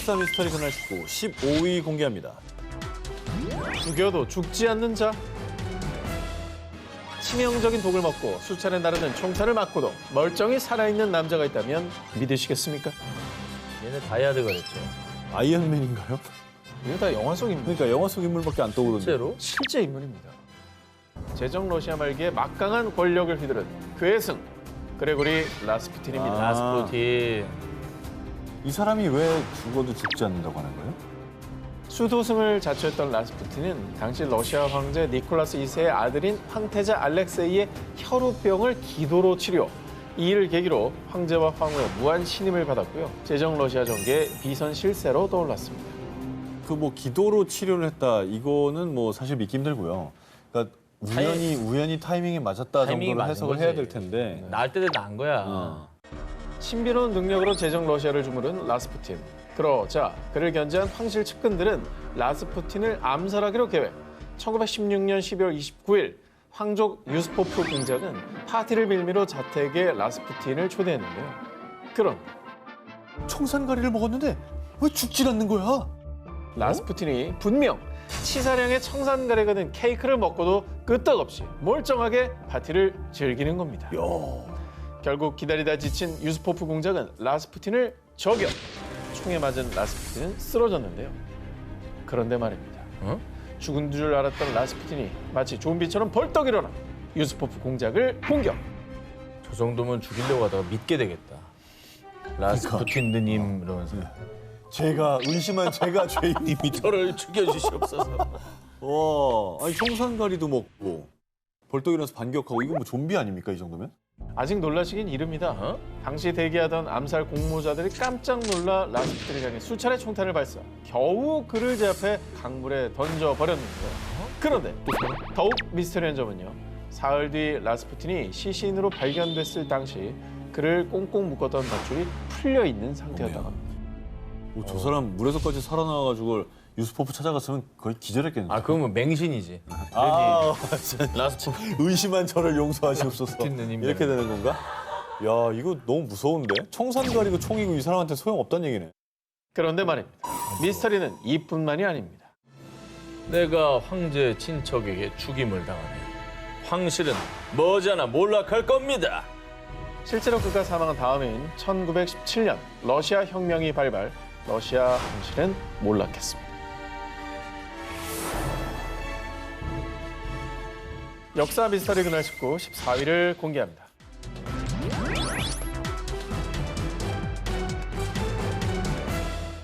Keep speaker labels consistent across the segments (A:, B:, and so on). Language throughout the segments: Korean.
A: 역사 미스터리 그날 19 15위 공개합니다.
B: 죽여도 죽지 않는 자. 치명적인 독을 먹고 수차례 나르는 총탄을 맞고도 멀쩡히 살아있는 남자가 있다면 믿으시겠습니까?
C: 얘네 다이아드가 됐죠.
A: 아이언맨인가요?
B: 이거 다 영화 속 인물.
A: 그러니까 영화 속 인물밖에 안 떠오르는데.
C: 실제로?
B: 실제 인물입니다. 제정 러시아 말기에 막강한 권력을 휘두른 그의 승, 그레고리 라스푸틴입니다.
A: 아.
C: 라스푸틴.
A: 이 사람이 왜 죽어도 죽지 않는다고 하는 거예요?
B: 수도승을 자처했던 라스푸틴은 당시 러시아 황제 니콜라스 2세의 아들인 황태자 알렉세이의 혈우병을 기도로 치료. 이 일을 계기로 황제와 황후의 무한 신임을 받았고요. 제정 러시아 정계의 비선 실세로 떠올랐습니다.
A: 그 뭐 기도로 치료를 했다 이거는 뭐 사실 믿기 힘들고요. 그러니까 우연히 타이밍이 맞았다
C: 타이밍이
A: 정도로
C: 맞은
A: 해석을
C: 거지.
A: 해야 될 텐데.
C: 나을 때도 난 거야.
B: 신비로운 능력으로 제정 러시아를 주무른 라스푸틴. 그러자 그를 견제한 황실 측근들은 라스푸틴을 암살하기로 계획. 1916년 12월 29일 황족 유스포프 공작은 파티를 빌미로 자택에 라스푸틴을 초대했는데요. 그런데
A: 청산가리를 먹었는데 왜 죽질 않는 거야?
B: 라스푸틴이 분명 치사량의 청산가래가 든 케이크를 먹고도 끄떡없이 멀쩡하게 파티를 즐기는 겁니다. 결국 기다리다 지친 유스포프 공작은 라스푸틴을 저격. 총에 맞은 라스푸틴은 쓰러졌는데요. 그런데 말입니다. 죽은 줄 알았던 라스푸틴이 마치 좀비처럼 벌떡 일어나 유스포프 공작을 공격.
C: 저 정도면 죽이려고 하다가 믿게 되겠다. 라스푸틴님 이러면서.
A: 제가 의심한 제가 죄인입니다.
C: 저를 죽여주시옵소서.
A: 와, 아니 청산가리도 먹고 벌떡 일어나서 반격하고 이거 뭐 좀비 아닙니까 이 정도면?
B: 아직 놀라시긴 이릅니다. 당시 대기하던 암살 공모자들이 깜짝 놀라 라스푸틴을 향해 수차례 총탄을 발사. 겨우 그를 제압해 강물에 던져버렸는데요. 그런데 더욱 미스터리한 점은요. 사흘 뒤 라스푸틴이 시신으로 발견됐을 당시 그를 꽁꽁 묶었던 밧줄이 풀려있는 상태였다고 합니다.
A: 저 사람 물에서까지 살아나와가지고 유스포프 찾아갔으면 거의 기절했겠는데.
C: 아, 그건 뭐 맹신이지.
A: 라스푸틴 의심한 저를 용서하시옵소서.
C: 라스푸틴님.
A: 이렇게 되는 건가? 야, 이거 너무 무서운데? 청산가리고 총이고 이 사람한테 소용없다는 얘기네.
B: 그런데 말입니다. 미스터리는 이뿐만이 아닙니다.
C: 내가 황제 친척에게 죽임을 당하면 황실은 머지않아 몰락할 겁니다.
B: 실제로 그가 사망한 다음인 1917년 러시아 혁명이 발발, 러시아 황실은 몰락했습니다. 역사 미스터리 그날 19 14위를 공개합니다.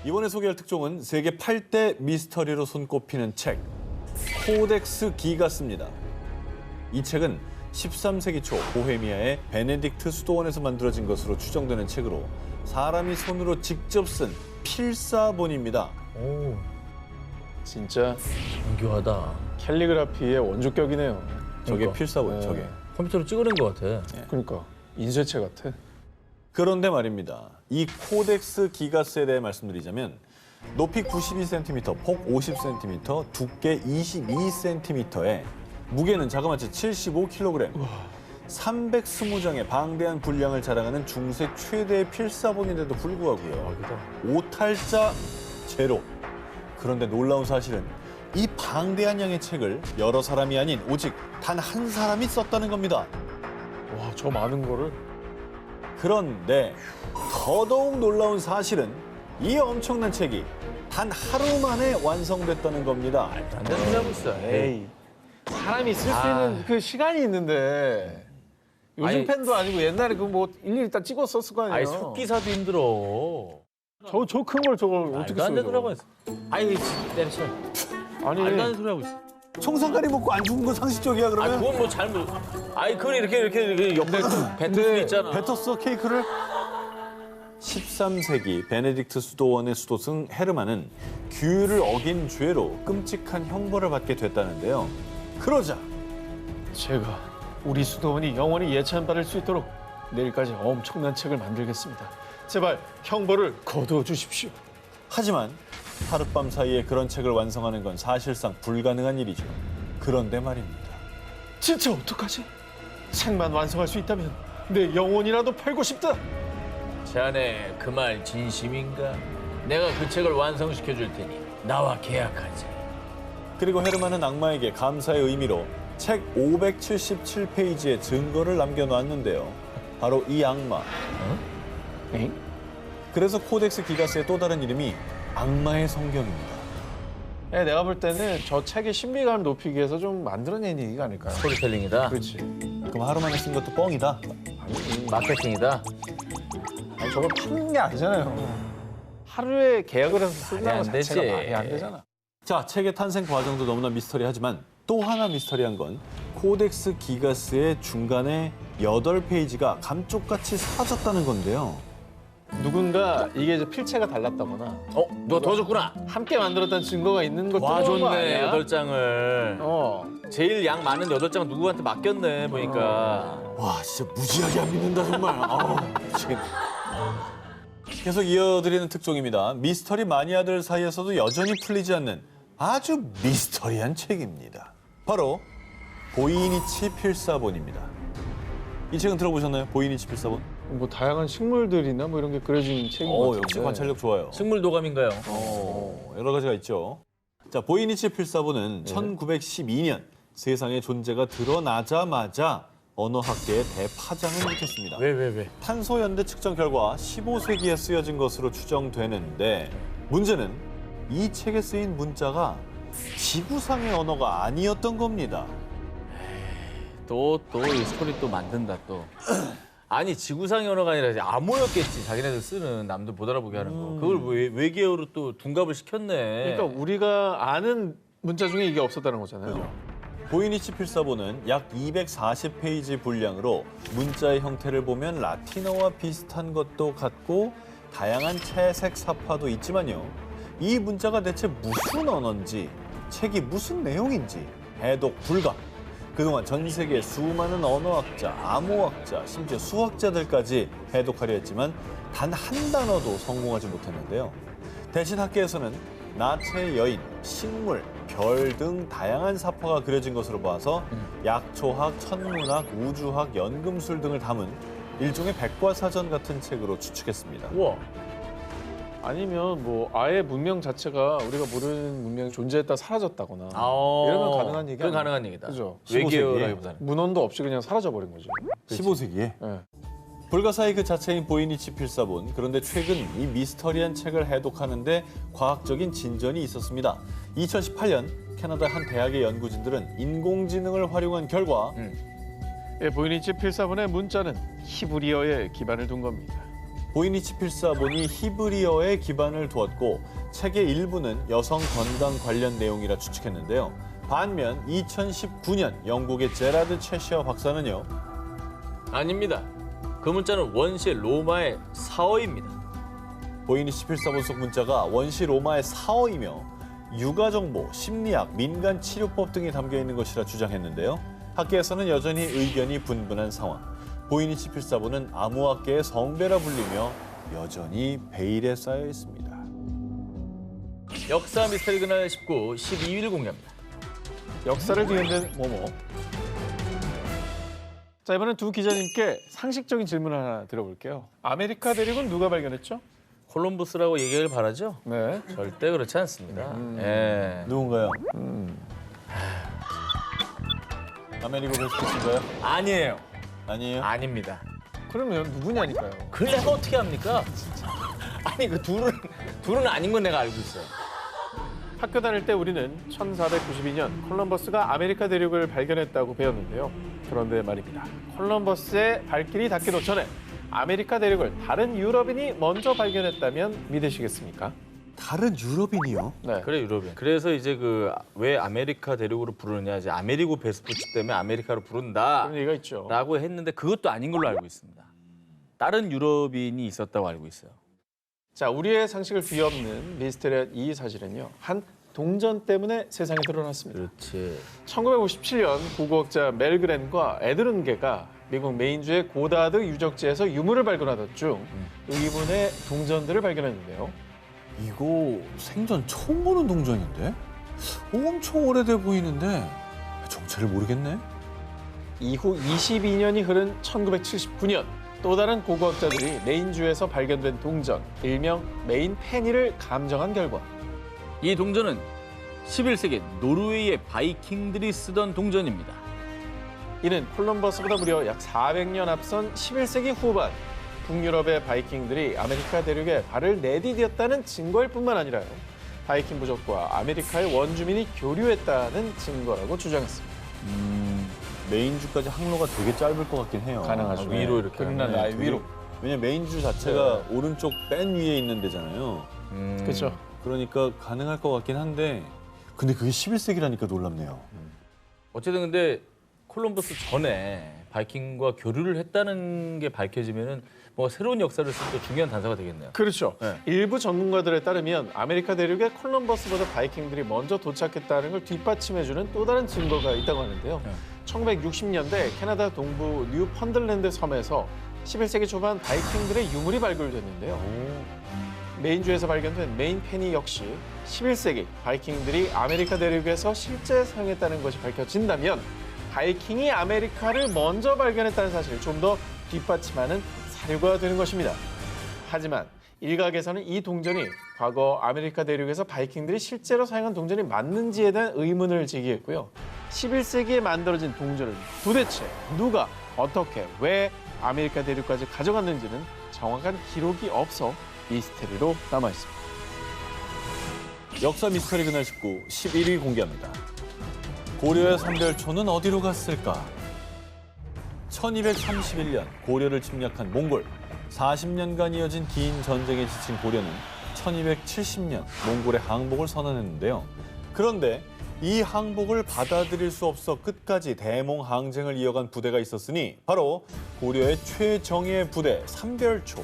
A: 이번에 소개할 특종은 세계 8대 미스터리로 손꼽히는 책, 코덱스 기가스입니다. 이 책은 13세기 초 보헤미아의 베네딕트 수도원에서 만들어진 것으로 추정되는 책으로 사람이 손으로 직접 쓴 필사본입니다.
C: 오,
B: 진짜
C: 정교하다.
B: 캘리그라피의 원조격이네요.
A: 저게
C: 그러니까.
A: 필사본, 저게.
C: 컴퓨터로 찍어낸 것 같아.
B: 그러니까 인쇄체 같아.
A: 그런데 말입니다. 이 코덱스 기가스에 대해 말씀드리자면 높이 92cm, 폭 50cm, 두께 22cm에 무게는 자그마치 75kg, 320장의 방대한 분량을 자랑하는 중세 최대의 필사본인데도 불구하고요. 오탈자 제로. 그런데 놀라운 사실은 이 방대한 양의 책을 여러 사람이 아닌 오직 단 한 사람이 썼다는 겁니다.
B: 와, 저 많은 거를.
A: 그런데 더더욱 놀라운 사실은 이 엄청난 책이 단 하루 만에 완성됐다는 겁니다.
C: 안 되는 소리 하고 있어.
B: 에이, 사람이 쓸 수 있는 그 시간이 있는데 요즘
C: 아니,
B: 펜도 아니고 옛날에 그 뭐 일일이 딱 찍어 썼을 거 아니에요.
C: 아니, 속기사도 힘들어.
B: 저 큰 걸 저걸 어떻게
C: 말도 안
B: 써요?
C: 되는 소리 하고 있어. 아이, 때려쳐.
B: 아니,
C: 말도 안 되는 소리 하고 있어.
A: 청산가리 먹고 안 죽은 건 상식적이야
C: 아,
A: 그러면?
C: 그건 뭐 잘못. 아이, 그걸 이렇게 옆에 뱉을 수 있잖아.
A: 뱉었어 케이크를? 13세기 베네딕트 수도원의 수도승 헤르만은 규율을 어긴 죄로 끔찍한 형벌을 받게 됐다는데요. 그러자
B: 제가 우리 수도원이 영원히 예찬받을 수 있도록 내일까지 엄청난 책을 만들겠습니다. 제발 형벌을 거두어 주십시오.
A: 하지만 하룻밤 사이에 그런 책을 완성하는 건 사실상 불가능한 일이죠. 그런데 말입니다.
B: 진짜 어떡하지? 책만 완성할 수 있다면 내 영혼이라도 팔고 싶다.
C: 자네 그 말 진심인가? 내가 그 책을 완성시켜 줄 테니 나와 계약하지.
A: 그리고 헤르만은 악마에게 감사의 의미로 책 577페이지의 증거를 남겨놨는데요. 바로 이 악마.
B: 엥?
A: 그래서 코덱스 기가스의 또 다른 이름이 악마의 성경입니다.
B: 예, 내가 볼 때는 저 책의 신비감을 높이기 위해서 좀 만들어낸 얘기가 아닐까요?
C: 스토리텔링이다.
B: 그렇지.
A: 그럼 하루 만에 쓴 것도 뻥이다.
C: 마케팅이다.
B: 아니, 저걸 파는 게 아니잖아요. 하루에 계약을 해서 쓴다는 것
C: 말이 안
B: 자체가
C: 되지.
B: 말이 안 되잖아.
A: 자, 책의 탄생 과정도 너무나 미스터리하지만 또 하나 미스터리한 건 코덱스 기가스의 중간에 8페이지가 감쪽같이 사라졌다는 건데요.
B: 누군가 이게 이제 필체가 달랐다거나
C: 누가 도와줬구나.
B: 함께 만들었다는 증거가 있는 것도
C: 와줬네, 8장을. 제일 양 많은 8장 누구한테 맡겼네, 보니까.
A: 와, 진짜 무지하게 안 믿는다 정말. 아우, 미치겠네. 계속 이어드리는 특종입니다. 미스터리 마니아들 사이에서도 여전히 풀리지 않는 아주 미스터리한 책입니다. 바로 보이니치 필사본입니다. 이 책은 들어보셨나요? 보이니치 필사본?
B: 뭐 다양한 식물들이나 뭐 이런 게 그려진 책인 것 같은데.
A: 역시 관찰력 좋아요.
C: 식물 도감인가요?
A: 여러 가지가 있죠. 자, 보이니치 필사본은 1912년 세상의 존재가 드러나자마자 언어학계에 대파장을 일으켰습니다.
C: 왜?
A: 탄소 연대 측정 결과 15세기에 쓰여진 것으로 추정되는데 문제는 이 책에 쓰인 문자가 지구상의 언어가 아니었던 겁니다.
C: 또 이 스토리 또 만든다, 또. 아니, 지구상의 언어가 아니라 암호였겠지. 자기네들 쓰는 남들 못 알아보게 하는 거. 그걸 외계어로 또 둔갑을 시켰네.
B: 그러니까 우리가 아는 문자 중에 이게 없었다는 거잖아요.
A: 보이니치 필사본은 약 240페이지 분량으로 문자의 형태를 보면 라틴어와 비슷한 것도 같고 다양한 채색 사파도 있지만요. 이 문자가 대체 무슨 언어인지, 책이 무슨 내용인지 해독 불가. 그동안 전 세계 수많은 언어학자, 암호학자, 심지어 수학자들까지 해독하려 했지만 단 한 단어도 성공하지 못했는데요. 대신 학계에서는 나체의 여인, 식물, 별 등 다양한 사파가 그려진 것으로 봐서 약초학, 천문학, 우주학, 연금술 등을 담은 일종의 백과사전 같은 책으로 추측했습니다.
C: 우와.
B: 아니면 뭐 아예 문명 자체가 우리가 모르는 문명이 존재했다 사라졌다거나 이러면 가능한 얘기
C: 그건
B: 아니에요?
C: 가능한 얘기다.
B: 그죠?
C: 외계어라기보다는.
B: 문헌도 없이 그냥 사라져버린 거죠.
A: 15세기에
B: 네.
A: 불가사의 그 자체인 보이니치 필사본. 그런데 최근 이 미스터리한 책을 해독하는데 과학적인 진전이 있었습니다. 2018년 캐나다 한 대학의 연구진들은 인공지능을 활용한 결과
B: 예, 보이니치 필사본의 문자는 히브리어에 기반을 둔 겁니다.
A: 보이니치 필사본이 히브리어에 기반을 두었고 책의 일부는 여성 건강 관련 내용이라 추측했는데요. 반면 2019년 영국의 제라드 채셔 박사는요.
C: 아닙니다. 그 문자는 원시 로마의 사어입니다.
A: 보이니치 필사본 속 문자가 원시 로마의 사어이며 육아정보, 심리학, 민간치료법 등이 담겨 있는 것이라 주장했는데요. 학계에서는 여전히 의견이 분분한 상황. 보이니치 필사본은 암호학계의 성배라 불리며 여전히 베일에 쌓여 있습니다.
C: 역사 미스터리 그날 19, 12일 공개합니다.
B: 역사를 뒤흔든 뭐뭐. 자, 이번엔 두 기자님께 상식적인 질문 하나 드려볼게요. 아메리카 대륙은 누가 발견했죠?
C: 콜럼버스라고 얘기를 바라죠?
B: 네.
C: 절대 그렇지 않습니다. 예.
A: 누군가요? 아메리고 베스푸스인가요?
C: 아니에요.
A: 아니에요?
C: 아닙니다.
B: 그러면 누구냐니까요.
C: 그걸 내가 어떻게 합니까? 아니 그 둘은 아닌 건 내가 알고 있어요.
B: 학교 다닐 때 우리는 1492년 콜럼버스가 아메리카 대륙을 발견했다고 배웠는데요. 그런데 말입니다. 콜럼버스의 발길이 닿기도 전에 아메리카 대륙을 다른 유럽인이 먼저 발견했다면 믿으시겠습니까?
A: 다른 유럽인이요?
B: 네.
C: 그래 유럽인. 그래서 이제 그 왜 아메리카 대륙으로 부르느냐 이제 아메리고 베스푸치 때문에 아메리카로 부른다라고
B: 그런 얘기가 있죠.
C: 했는데 그것도 아닌 걸로 알고 있습니다. 다른 유럽인이 있었다고 알고 있어요.
B: 자, 우리의 상식을 뒤엎는 미스테리한 이 사실은요. 한 동전 때문에 세상에 드러났습니다.
C: 그렇지.
B: 1957년 고고학자 멜그렌과 에드른게가 미국 메인주의 고다드 유적지에서 유물을 발견하던 중 의문의 동전들을 발견했는데요.
A: 이거 생전 처음 보는 동전인데? 엄청 오래돼 보이는데 정체를 모르겠네?
B: 이후 22년이 흐른 1979년 또 다른 고고학자들이 메인주에서 발견된 동전, 일명 메인 페니를 감정한 결과
C: 이 동전은 11세기 노르웨이의 바이킹들이 쓰던 동전입니다.
B: 이는 콜럼버스보다 무려 약 400년 앞선 11세기 후반 북유럽의 바이킹들이 아메리카 대륙에 발을 내디뎠다는 증거일 뿐만 아니라요. 바이킹 부족과 아메리카의 원주민이 교류했다는 증거라고 주장했습니다.
A: 메인주까지 항로가 되게 짧을 것 같긴 해요.
B: 가능하죠.
C: 위로 이렇게
B: 그린란드 아예 위로.
A: 왜냐면 메인주 자체가 오른쪽 맨 위에 있는 데잖아요.
B: 그렇죠.
A: 그러니까 가능할 것 같긴 한데 근데 그게 11세기라니까 놀랍네요.
C: 어쨌든 근데 콜럼버스 전에 바이킹과 교류를 했다는 게 밝혀지면은 뭐 새로운 역사를 쓸 때 중요한 단서가 되겠네요.
B: 그렇죠.
C: 네.
B: 일부 전문가들에 따르면 아메리카 대륙에 콜럼버스보다 바이킹들이 먼저 도착했다는 걸 뒷받침해주는 또 다른 증거가 있다고 하는데요.
C: 네.
B: 1960년대 캐나다 동부 뉴펀들랜드 섬에서 11세기 초반 바이킹들의 유물이 발굴됐는데요. 메인주에서 발견된 메인 페니 역시 11세기 바이킹들이 아메리카 대륙에서 실제 사용했다는 것이 밝혀진다면 바이킹이 아메리카를 먼저 발견했다는 사실을 좀 더 뒷받침하는 사료가 되는 것입니다. 하지만 일각에서는 이 동전이 과거 아메리카 대륙에서 바이킹들이 실제로 사용한 동전이 맞는지에 대한 의문을 제기했고요. 11세기에 만들어진 동전을 도대체 누가 어떻게 왜 아메리카 대륙까지 가져갔는지는 정확한 기록이 없어 미스테리로 남아 있습니다.
A: 역사 미스터리 그날 19 11위 공개합니다. 고려의 삼별초는 어디로 갔을까? 1231년 고려를 침략한 몽골. 40년간 이어진 긴 전쟁에 지친 고려는 1270년 몽골의 항복을 선언했는데요. 그런데 이 항복을 받아들일 수 없어 끝까지 대몽 항쟁을 이어간 부대가 있었으니 바로 고려의 최정예 부대 삼별초.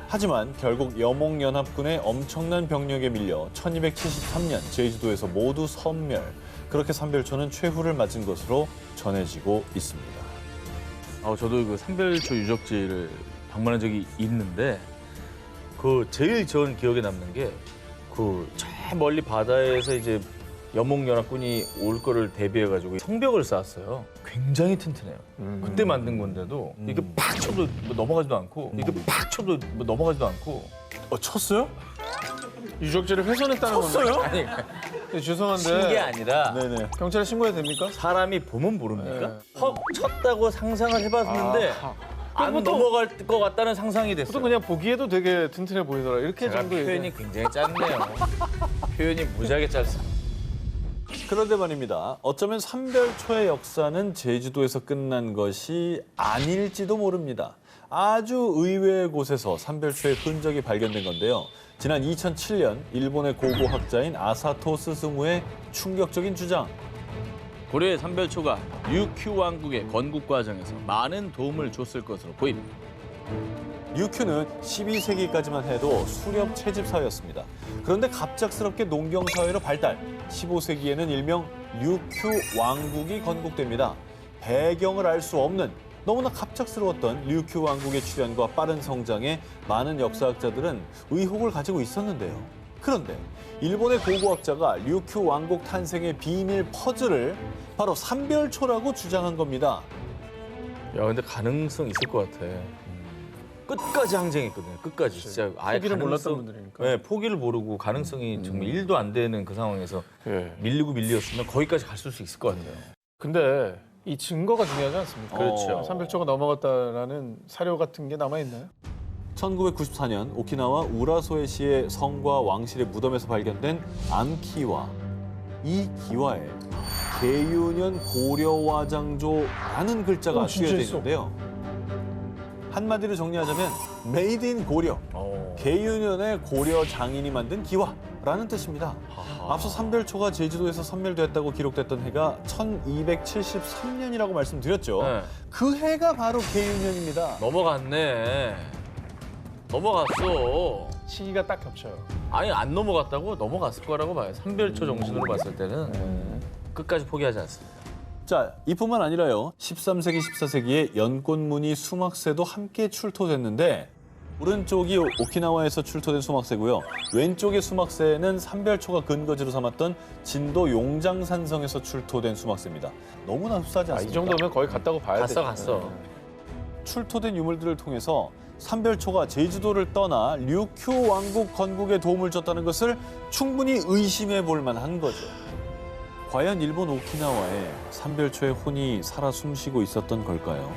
A: 하지만 결국 여몽연합군의 엄청난 병력에 밀려 1273년 제주도에서 모두 섬멸. 그렇게 삼별초는 최후를 맞은 것으로 전해지고 있습니다.
C: 저도 그 삼별초 유적지를 방문한 적이 있는데 그 제일 전 기억에 남는 게 그 저 멀리 바다에서 이제 여몽연합군이 올 거를 대비해가지고 성벽을 쌓았어요. 굉장히 튼튼해요. 그때 만든 건데도 이게 팍 쳐도 뭐 넘어가지도 않고 이게 팍 쳐도 뭐 넘어가지도 않고.
A: 쳤어요?
B: 유적지를 훼손했다는 건가요?
C: 아니
B: 네, 죄송한데
C: 친 게 아니라
A: 네네.
B: 경찰에 신고해야 됩니까?
C: 사람이 보면 모릅니까?
B: 네.
C: 헉 쳤다고 상상을 해봤는데
B: 아하.
C: 안
B: 보통-
C: 넘어갈 것 같다는 상상이 됐어요.
B: 보통 그냥 보기에도 되게 튼튼해 보이더라. 이렇게
C: 제가
B: 정도
C: 표현이 굉장히 짧네요. 표현이 무지하게 짧습니다.
A: 그런데 말입니다. 어쩌면 삼별초의 역사는 제주도에서 끝난 것이 아닐지도 모릅니다. 아주 의외의 곳에서 삼별초의 흔적이 발견된 건데요. 지난 2007년 일본의 고고학자인 아사토 스스무의 충격적인 주장.
C: 고려의 삼별초가 류큐 왕국의 건국 과정에서 많은 도움을 줬을 것으로 보입니다.
A: 류큐는 12세기까지만 해도 수렵 채집사였습니다. 그런데 갑작스럽게 농경사회로 발달. 15세기에는 일명 류큐 왕국이 건국됩니다. 배경을 알 수 없는 너무나 갑작스러웠던 류큐 왕국의 출현과 빠른 성장에 많은 역사학자들은 의혹을 가지고 있었는데요. 그런데 일본의 고고학자가 류큐 왕국 탄생의 비밀 퍼즐을 바로 삼별초라고 주장한 겁니다.
C: 야, 근데 가능성 있을 것 같아. 끝까지 항쟁했거든요. 끝까지. 진짜 아예
B: 포기를 몰랐던
C: 가능성-
B: 분들이니까.
C: 네, 포기를 모르고 가능성이 정말 1도 안 되는 그 상황에서
B: 예.
C: 밀렸으면 거기까지 갔을 수 있을 것 같아요.
B: 근데 이 증거가 중요하지 않습니까?
C: 그렇죠.
B: 삼별초가 넘어갔다라는 사료 같은 게 남아 있나요?
A: 1994년 오키나와 우라소에시의 성과 왕실의 무덤에서 발견된 암기와. 이 기와에 계유년 고려와장조라는 글자가
B: 진짜
A: 쓰여져
B: 있어.
A: 있는데요. 한마디로 정리하자면 메이드 인 고려, 계유년의 고려 장인이 만든 기와라는 뜻입니다. 앞서 삼별초가 제주도에서 선멸됐다고 기록됐던 해가 1273년이라고 말씀드렸죠.
C: 네.
A: 그 해가 바로 계유년입니다.
C: 넘어갔네. 넘어갔어.
B: 시기가 딱 겹쳐요.
C: 아니 안 넘어갔다고? 넘어갔을 거라고 봐요. 삼별초 정신으로 봤을 때는 끝까지 포기하지 않습니다.
A: 자, 이뿐만 아니라요. 13세기, 14세기에 연꽃무늬 수막새도 함께 출토됐는데 오른쪽이 오키나와에서 출토된 수막새고요. 왼쪽의 수막새는 삼별초가 근거지로 삼았던 진도 용장산성에서 출토된 수막새입니다. 너무나 흡사하지
B: 이
A: 않습니까?
B: 정도면 거의 갔다고 봐야
C: 갔어
B: 되죠.
C: 갔어.
A: 출토된 유물들을 통해서 삼별초가 제주도를 떠나 류큐 왕국 건국에 도움을 줬다는 것을 충분히 의심해 볼 만한 거죠. 과연 일본 오키나와에 삼별초의 혼이 살아 숨쉬고 있었던 걸까요?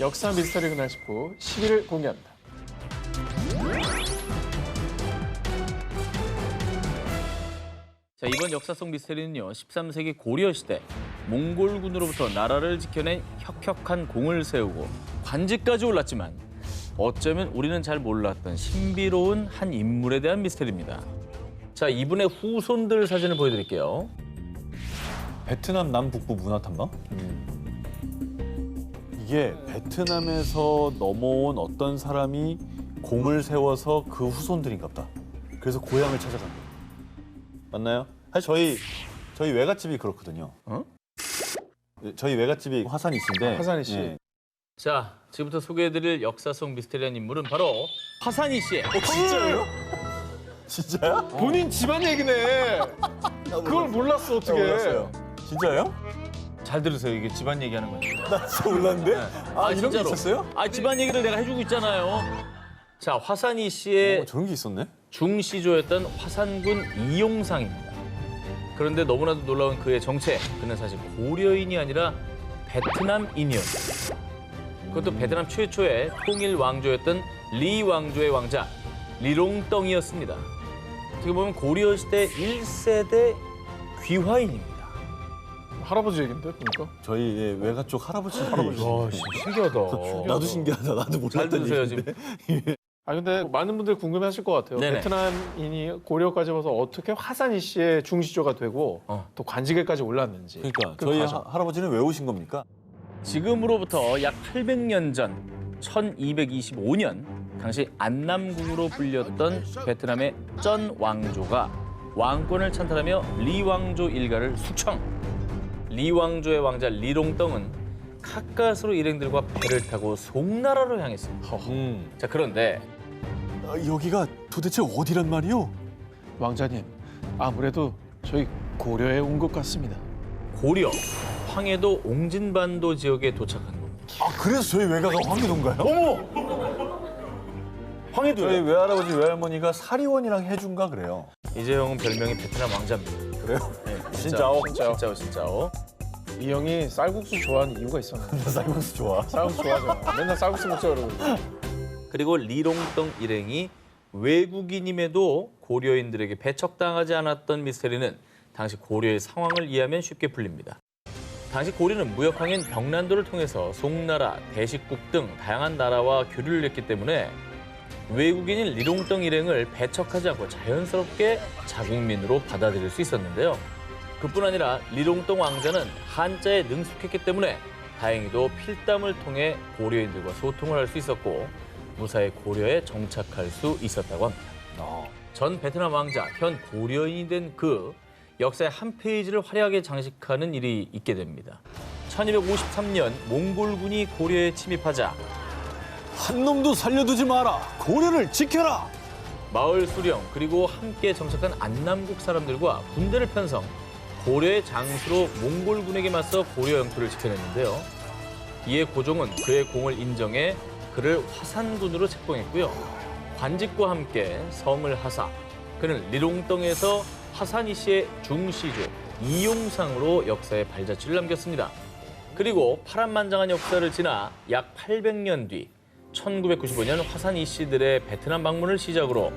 B: 역사 미스터리 그날 19 10위를 공개합니다.
C: 자, 이번 역사성 미스테리는요. 13세기 고려 시대 몽골군으로부터 나라를 지켜낸 혁혁한 공을 세우고 관직까지 올랐지만 어쩌면 우리는 잘 몰랐던 신비로운 한 인물에 대한 미스테리입니다. 자, 이분의 후손들 사진을 보여드릴게요.
A: 베트남 남북부 문화탐방? 이게 베트남에서 넘어온 어떤 사람이 공을 세워서 그 후손들인가 보다. 그래서 고향을 찾아간 거예요. 맞나요? 사실 저희 외갓집이 그렇거든요.
C: 어?
A: 저희 외갓집이 화산이 씨인데.
B: 화산이 씨.
A: 예.
C: 자, 지금부터 소개해드릴 역사성 미스테리한 인물은 바로 화산이 씨예요.
A: 진짜요? 진짜야?
B: 본인 집안 얘기네. 그걸 몰랐어 어떻게?
A: 몰랐어요. 진짜요?
C: 잘 들으세요. 이게 집안 얘기하는 거예요.
A: 나 진짜 몰랐는데? 아, 이런 게
C: 진짜로.
A: 있었어요?
C: 아, 집안 얘기를 내가 해주고 있잖아요. 자, 화산이 씨의
A: 저런 게 있었네?
C: 중시조였던 화산군 이용상입니다. 그런데 너무나도 놀라운 그의 정체, 그는 사실 고려인이 아니라 베트남인이었습니다. 그것도 베트남 최초의 통일 왕조였던 리 왕조의 왕자 리롱덩이었습니다. 어떻게 보면 고려 시대 1세대 귀화인입니다.
B: 할아버지 얘긴데 보니까.
A: 저희 외가 쪽 할아버지.
C: 와, 신기하다.
A: 나도 신기하다. 나도
C: 잘
A: 몰랐던
C: 들으세요,
A: 얘기인데.
C: 지금.
B: 아 근데 많은 분들이 궁금해하실 것 같아요.
C: 네네.
B: 베트남인이 고려까지 와서 어떻게 화산이 씨의 중시조가 되고 또 관직에까지 올랐는지.
A: 그러니까
B: 그
A: 저희
B: 과정.
A: 할아버지는 왜 오신 겁니까?
C: 지금으로부터 약 800년 전 1225년 당시 안남국으로 불렸던 베트남의 쩐 왕조가 왕권을 찬탈하며 리 왕조 일가를 숙청. 리 왕조의 왕자 리롱덩은 가까스로 일행들과 배를 타고 송나라로 향했습니다. 자, 그런데
A: 여기가 도대체 어디란 말이오?
B: 왕자님, 아무래도 저희 고려에 온 것 같습니다.
C: 고려 황해도 옹진반도 지역에 도착한 겁니다.
A: 아, 그래서 저희 외가가 황해도인가요? 어머! 황해도요? 저희 외할아버지 외할머니가 사리원이랑 해준가 그래요.
C: 이재용은 별명이 베트남 왕자입니다.
A: 그래요?
C: 네,
A: 진짜오?
C: 진짜오.
B: 이 형이 쌀국수 좋아하는 이유가 있었는데.
A: 쌀국수 좋아.
B: 쌀국수 좋아하잖아. 맨날 쌀국수 먹자 그러고.
C: 그리고 리롱덩 일행이 외국인임에도 고려인들에게 배척당하지 않았던 미스테리는 당시 고려의 상황을 이해하면 쉽게 풀립니다. 당시 고려는 무역항인 병란도를 통해서 송나라, 대식국 등 다양한 나라와 교류를 했기 때문에 외국인인 리롱덩 일행을 배척하지 않고 자연스럽게 자국민으로 받아들일 수 있었는데요. 그뿐 아니라 리롱덩 왕자는 한자에 능숙했기 때문에 다행히도 필담을 통해 고려인들과 소통을 할 수 있었고 무사히 고려에 정착할 수 있었다고 합니다. 전 베트남 왕자, 현 고려인이 된 그 역사의 한 페이지를 화려하게 장식하는 일이 있게 됩니다. 1253년 몽골군이 고려에 침입하자
A: 한 놈도 살려두지 마라. 고려를 지켜라.
C: 마을 수령 그리고 함께 정착한 안남국 사람들과 군대를 편성, 고려의 장수로 몽골군에게 맞서 고려 영토를 지켜냈는데요. 이에 고종은 그의 공을 인정해 그를 화산군으로 책봉했고요. 관직과 함께 성을 하사, 그는 리롱덩에서 화산이 씨의 중시조 이용상으로 역사에 발자취를 남겼습니다. 그리고 파란만장한 역사를 지나 약 800년 뒤 1995년 화산이 씨들의 베트남 방문을 시작으로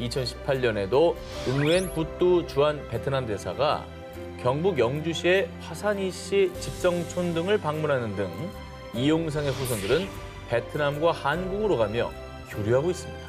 C: 2018년에도 응웬 부뚜 주한 베트남 대사가 경북 영주시의 화산이 씨 집성촌 등을 방문하는 등 이용상의 후손들은 베트남과 한국으로 가며 교류하고 있습니다.